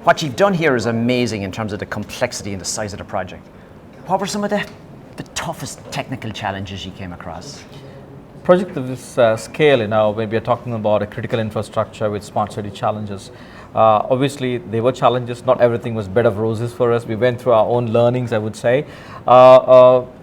what you've done here is amazing in terms of the complexity and the size of the project. What were some of the toughest technical challenges you came across? Project of this scale, when we are talking about a critical infrastructure with smart city challenges, obviously there were challenges. Not everything was bed of roses for us. We went through our own learnings, I would say,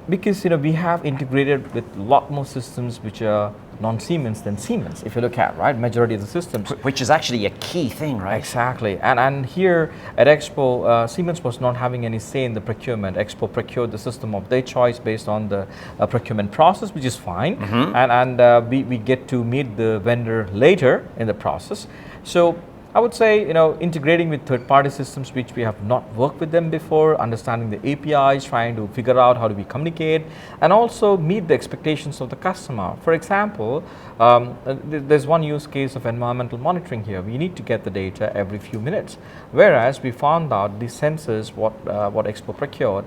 because we have integrated with a lot more systems which are non-Siemens than Siemens, if you look at, right, majority of the systems. Which is actually a key thing, right? Exactly. And here at EXPO, Siemens was not having any say in the procurement. EXPO procured the system of their choice based on the procurement process, which is fine. And we get to meet the vendor later in the process. So I would say, integrating with third-party systems which we have not worked with them before, understanding the APIs, trying to figure out how do we communicate, and also meet the expectations of the customer. For example, there's one use case of environmental monitoring here. We need to get the data every few minutes, whereas we found out the sensors what EXPO procured,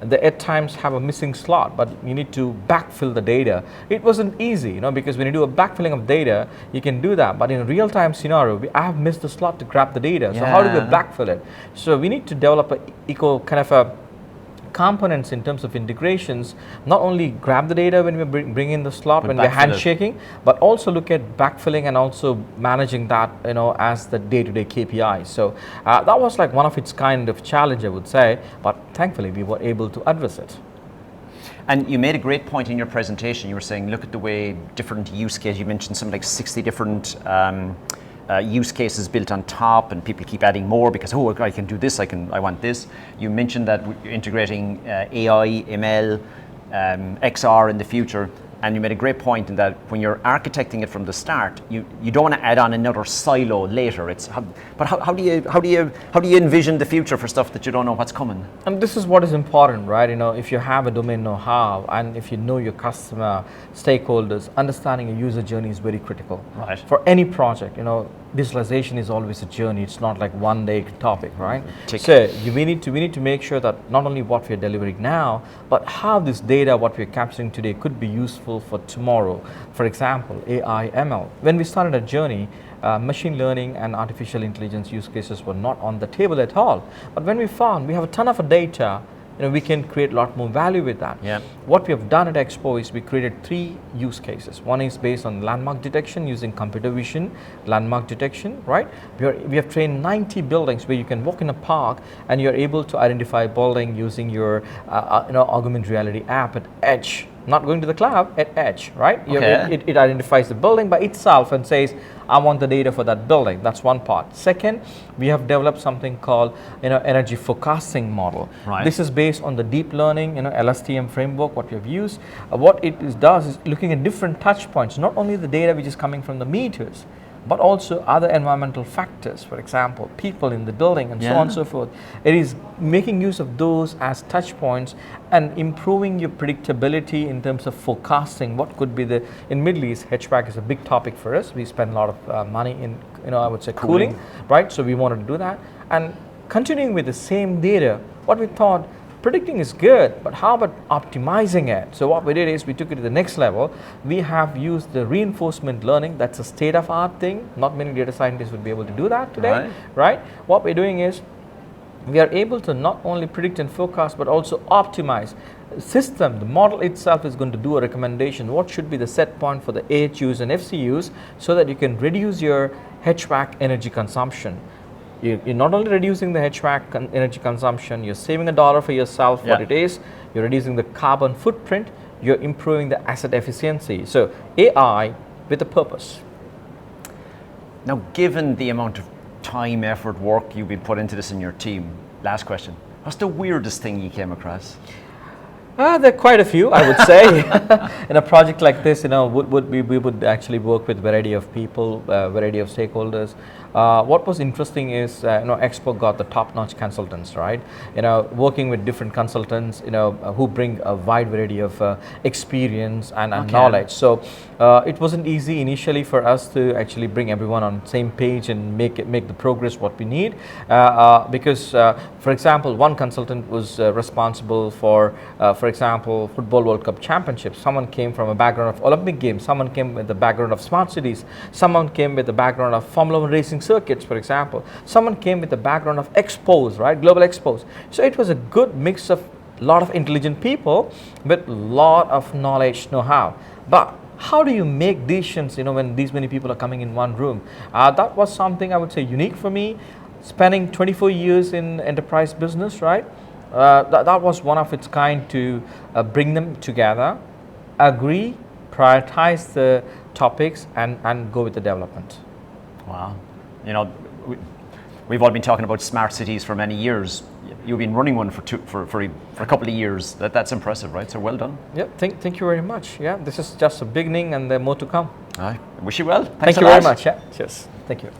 they at times have a missing slot, but you need to backfill the data. It wasn't easy, because when you do a backfilling of data, you can do that, but in a real-time scenario, I have missed the slot to grab the data. So how do we backfill it? So we need to develop a components in terms of integrations, not only grab the data when we bring in the slot, when we're handshaking, but also look at backfilling and also managing that, as the day-to-day KPI. So that was like one of its kind of challenge, I would say, but thankfully we were able to address it. And you made a great point in your presentation. You were saying, look at the way different use cases, you mentioned something like 60 different use cases built on top, and people keep adding more because, oh, I can do this, I want this. You mentioned that you're integrating AI, ML, XR in the future, and you made a great point in that when you're architecting it from the start, you don't want to add on another silo later. But how do you envision the future for stuff that you don't know what's coming? And this is what is important, right? If you have a domain know-how and if you know your customer, stakeholders, understanding a user journey is very critical. Right. For any project, digitalization is always a journey. It's not like one day topic, right? So we need to make sure that not only what we are delivering now, but how this data, what we are capturing today, could be useful for tomorrow. For example, AI, ML. When we started a journey, machine learning and artificial intelligence use cases were not on the table at all. But when we found we have a ton of data, we can create a lot more value with that. Yeah. What we have done at EXPO is we created 3 use cases. One is based on landmark detection using computer vision, landmark detection, right? We have trained 90 buildings where you can walk in a park and you're able to identify a building using your augmented reality app at edge. Not going to the cloud, at edge, right? Okay. It identifies the building by itself and says, I want the data for that building. That's one part. Second, we have developed something called energy forecasting model. Right. This is based on the deep learning, LSTM framework, what we have used. What it does is looking at different touch points, not only the data which is coming from the meters, but also other environmental factors, for example, people in the building and so on and so forth. It is making use of those as touch points and improving your predictability in terms of forecasting what could be in Middle East, HVAC is a big topic for us. We spend a lot of money in, I would say cooling, right? So we wanted to do that. And continuing with the same data, what we thought, predicting is good, but how about optimizing it? So what we did is we took it to the next level. We have used the reinforcement learning. That's a state-of-art thing. Not many data scientists would be able to do that today, right? What we're doing is we are able to not only predict and forecast, but also optimize. System, the model itself is going to do a recommendation. What should be the set point for the AHUs and FCUs so that you can reduce your HVAC energy consumption. You're not only reducing the HVAC energy consumption, you're saving $1 for yourself, what it is, you're reducing the carbon footprint, you're improving the asset efficiency. So AI with a purpose. Now, given the amount of time, effort, work you've been put into this in your team, last question, what's the weirdest thing you came across? There are quite a few, I would say. In a project like this, we would actually work with variety of people, variety of stakeholders. What was interesting is, EXPO got the top-notch consultants, right? Working with different consultants, who bring a wide variety of experience and knowledge. So it wasn't easy initially for us to actually bring everyone on the same page and make the progress what we need, because, for example, one consultant was responsible for example, Football World Cup Championships. Someone came from a background of Olympic Games. Someone came with the background of smart cities. Someone came with the background of Formula 1 racing racing circuits, for example. Someone came with the background of expos, right? Global expos. So it was a good mix of a lot of intelligent people with a lot of knowledge, know-how. But how do you make decisions, when these many people are coming in one room? That was something I would say unique for me. Spending 24 years in enterprise business, right? That was one of its kind to bring them together, agree, prioritize the topics, and go with the development. Wow. We've all been talking about smart cities for many years. You've been running one for a couple of years. That's impressive, right? So well done. Yeah, thank you very much. Yeah, this is just a beginning and there are more to come. I wish you well. Thanks Thank a you lot. very much. Yeah, cheers. Thank you.